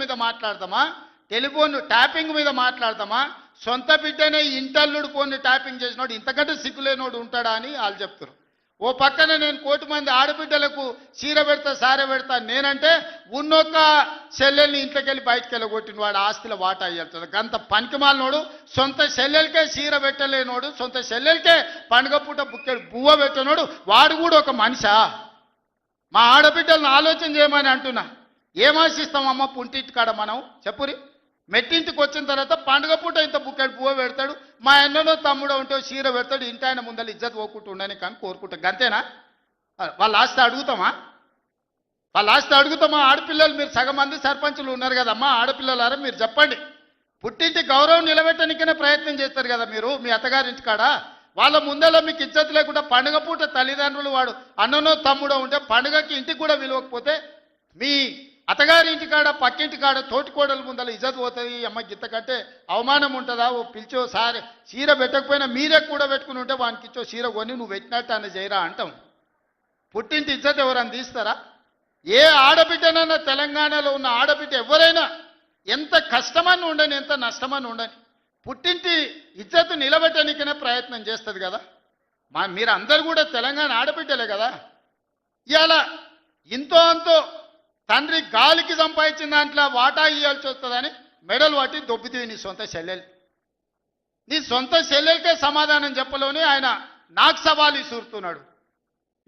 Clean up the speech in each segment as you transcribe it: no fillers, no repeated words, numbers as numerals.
మీద మాట్లాడతామా, telephone tapping మీద మాట్లాడతామా? సొంత బిడ్డనే ఇంటల్లుడు ఫోన్ ట్యాపింగ్ చేసినోడు ఇంతకంటే సిగ్గులేనోడు ఉంటాడా అని వాళ్ళు చెప్తారు. ఓ పక్కన నేను 1 కోటి మంది ఆడబిడ్డలకు చీర పెడతా సారె పెడతా నేనంటే ఉన్నొక్క చెల్లెల్ని ఇంట్లోకెళ్ళి బయటకు వెళ్ళగొట్టిన వాడు ఆస్తిలో వాటా అయ్యేస్తుంది. గంత పనికిమాలినోడు, సొంత చెల్లెలకే చీర పెట్టలేనోడు, సొంత చెల్లెలకే పండుగ పూట బుక్కెడు బువ్వ పెట్టనోడు వాడు కూడా ఒక మనిషా? మా ఆడబిడ్డలను ఆలోచన చేయమని అంటున్నా. ఏం ఆశిస్తామమ్మ పుంటింటి కాడ మనం చెప్పురి? మెట్టింటికి వచ్చిన తర్వాత పండుగ పూట ఇంత బుక్కెడు పువ్వు పెడతాడు, మా అన్ననో తమ్ముడో ఉంటే చీర పెడతాడు, ఇంటి ఆయన ముందర ఇజ్జత్ పోకుంటూ ఉండని కానీ కోరుకుంటాం. అంతేనా? వాళ్ళ ఆస్తి అడుగుతామా? వాళ్ళ ఆస్తి అడుగుతామా? ఆడపిల్లలు మీరు సగం మంది సర్పంచులు ఉన్నారు కదమ్మా, ఆడపిల్లలారా మీరు చెప్పండి. పుట్టింటి గౌరవం నిలబెట్టడానికనే ప్రయత్నం చేస్తారు కదా మీరు మీ అత్తగారింటి కాడ. వాళ్ళ ముందర మీకు ఇజ్జత్ లేకుండా పండుగ పూట తల్లిదండ్రులు వాడు అన్ననో తమ్ముడో ఉంటే పండుగకి ఇంటికి కూడా విలువకపోతే మీ అత్తగారి ఇంటికాడ పక్కింటి కాడ తోటికోడల ముందర ఇజ్జత్ పోతుంది. అమ్మ గిత్త కంటే అవమానం ఉంటుందా? ఓ పిలిచో సారి చీర పెట్టకపోయినా మీరే కూడా పెట్టుకుని ఉంటే వానికి ఇచ్చో చీర కొని నువ్వు పెట్టినట్టు అని చేయరా అంటాం. పుట్టింటి ఇజ్జత్ ఎవరని తీస్తారా? ఏ ఆడబిడ్డనైనా తెలంగాణలో ఉన్న ఆడబిడ్డ ఎవరైనా ఎంత కష్టమని ఉండని, ఎంత నష్టమని ఉండని పుట్టింటి ఇజ్జత్ నిలబెట్టడానికనే ప్రయత్నం చేస్తుంది కదా. మీరు అందరు కూడా తెలంగాణ ఆడబిడ్డలే కదా. ఇవాళ ఇంతో అంతో తండ్రి గాలికి సంపాదించిన దాంట్లో వాటా ఇవ్వాల్సి వస్తుందని మెడలు పట్టి దొబ్బుతీవి నీ సొంత చెల్లెలు. నీ సొంత చెల్లెలకే సమాధానం చెప్పలోనే ఆయన నాకు సవాలు ఇసురుతున్నాడు.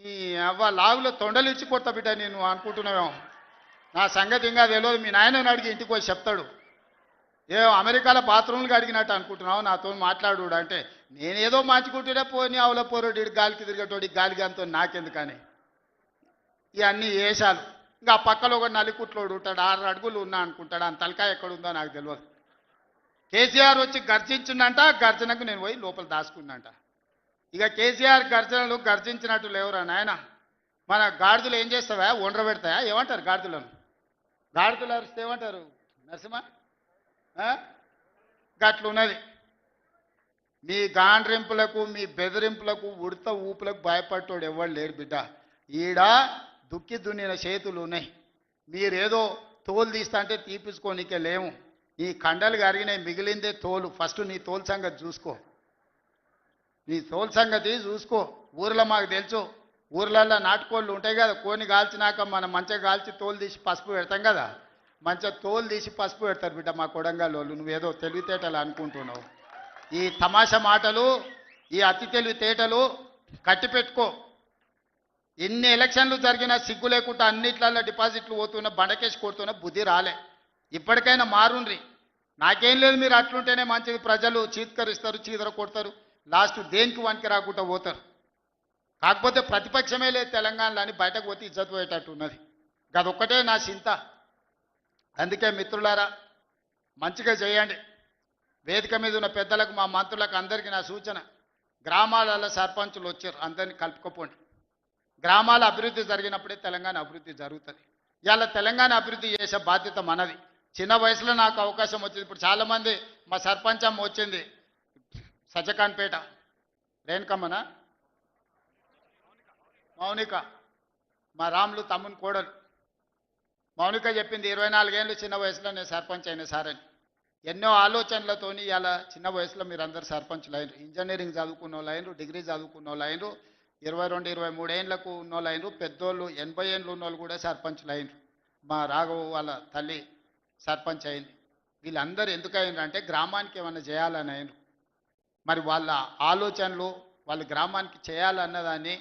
ఈ అవ్వ లాగులో తొండలు ఇచ్చి కొత్త బిడ్డ నేను అనుకుంటున్నావేమో. నా సంగతి ఇంకా తెలియదు. మీ నాయనని అడిగి ఇంటికి పోయి చెప్తాడు. అమెరికాలో బాత్రూమ్లు అడిగినట్టు అనుకుంటున్నావు నాతో మాట్లాడు అంటే, నేనేదో మంచుకుంటుడే పోని అవల పోరోడి గాలికి తిరిగేటోడి గాలికి అంతో నాకెందుకని ఇవన్నీ వేషాలు. ఇంకా పక్కలో ఒక నలికుట్లోడు ఉంటాడు, 6 అడుగులు ఉన్నా అనుకుంటాడు, అంత తలకాయ ఎక్కడుందో నాకు తెలియదు. కేసీఆర్ వచ్చి గర్జించిందంట, గర్జనకు నేను పోయి లోపల దాచుకున్నాంట. ఇక కేసీఆర్ గర్జనలు గర్జించినట్టు లేవురా నాయన. మన గాడిదలు ఏం చేస్తావా? ఒండ్ర పెడతాయా? ఏమంటారు గాడిదలను? గాడిదలు అరిస్తే ఏమంటారు నరసింహ? గట్లున్నది మీ గాండ్రింపులకు, మీ బెదిరింపులకు, ఉడత ఊపులకు భయపడ్డోడు ఎవరు లేడు బిడ్డ. ఈడ దుక్కి దున్నిన చేతులు ఉన్నాయి. మీరేదో తోలు తీస్తా అంటే తీపించుకోనికే లేము. నీ కండలు కరిగినాయి, మిగిలిందే తోలు. ఫస్ట్ నీ తోలు సంగతి చూసుకో, నీ తోలు సంగతి చూసుకో. ఊర్లో మాకు తెలుసు, ఊర్లల్లో నాటుకోళ్ళు ఉంటాయి కదా, కోని కాల్చినాక మనం మంచిగా కాల్చి తోలు తీసి పసుపు పెడతాం కదా, మంచిగా తోలు తీసి పసుపు పెడతారు బిడ్డ మా కొడంగల్ వాళ్ళు. నువ్వేదో తెలివితేటలు అనుకుంటున్నావు. ఈ తమాషా మాటలు, ఈ అతి తెలివితేటలు కట్టిపెట్టుకో. ఎన్ని ఎలక్షన్లు జరిగినా సిగ్గు లేకుండా అన్నిట్లలో డిపాజిట్లు పోతున్నా, బండకేసి కొడుతున్నా బుద్ధి రాలే. ఇప్పటికైనా మారుండ్రి. నాకేం లేదు, మీరు అట్లుంటేనే మంచిది. ప్రజలు చీత్కరిస్తారు, చీదర కొడతారు, లాస్ట్ దేనికి వనికి రాకుండా పోతారు. కాకపోతే ప్రతిపక్షమే లేదు తెలంగాణలో అని బయటకు పోతే ఇజ్జత్ పోయేటట్టు ఉన్నది. అదొక్కటే నా చింత. అందుకే మిత్రులారా మంచిగా చేయండి. వేదిక మీద ఉన్న పెద్దలకు, మా మంత్రులకు అందరికీ నా సూచన, గ్రామాలలో సర్పంచులు వచ్చారు, అందరినీ కలుపుకోపోండి. గ్రామాల అభివృద్ధి జరిగినప్పుడే తెలంగాణ అభివృద్ధి జరుగుతుంది. ఇవాళ తెలంగాణ అభివృద్ధి చేసే బాధ్యత మనది. చిన్న వయసులో నాకు అవకాశం వచ్చింది. ఇప్పుడు చాలామంది మా సర్పంచ్ అమ్మ వచ్చింది సజ్జకాన్పేట, రేణుకమ్మన మౌనిక, మా రాములు తమ్ముని కోడలు మౌనిక చెప్పింది 24 ఏళ్ళు చిన్న వయసులో నేను సర్పంచ్ అయిన సార్ అని. ఎన్నో ఆలోచనలతోని ఇవాళ చిన్న వయసులో మీరు అందరు సర్పంచ్లు అయినరు. ఇంజనీరింగ్ చదువుకున్న వాళ్ళు అయినరు, డిగ్రీ చదువుకున్న వాళ్ళు అయినరు, 22, 23 ఏళ్ళకు ఉన్న వాళ్ళు అయినరు, పెద్దోళ్ళు 80 ఏళ్ళు ఉన్న వాళ్ళు కూడా సర్పంచ్లు అయినరు. మా రాఘవ వాళ్ళ తల్లి సర్పంచ్ అయింది. వీళ్ళందరూ ఎందుకు అయినరు అంటే గ్రామానికి ఏమైనా చేయాలని అయినరు. మరి వాళ్ళ ఆలోచనలు వాళ్ళ గ్రామానికి చేయాలన్నదాన్ని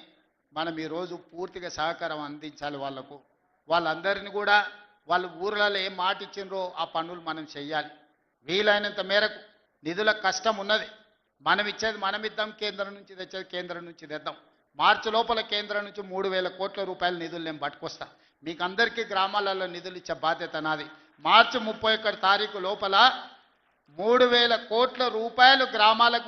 మనం ఈరోజు పూర్తిగా సహకారం అందించాలి వాళ్ళకు. వాళ్ళందరినీ కూడా వాళ్ళ ఊర్లలో ఏం మాట ఇచ్చిండ్రో ఆ పనులు మనం చెయ్యాలి. వీలైనంత మేరకు నిధుల కష్టం ఉన్నది, మనం ఇచ్చేది మనం ఇద్దాం, కేంద్రం నుంచి తెచ్చేది కేంద్రం నుంచి తెద్దాం. మార్చి లోపల కేంద్రం నుంచి 3000 కోట్ల రూపాయల నిధులు నేను పట్టుకొస్తా. మీకు అందరికీ గ్రామాలలో నిధులు ఇచ్చే బాధ్యత నాది. మార్చి 31 తారీఖు లోపల 3000 కోట్ల రూపాయలు గ్రామాలకు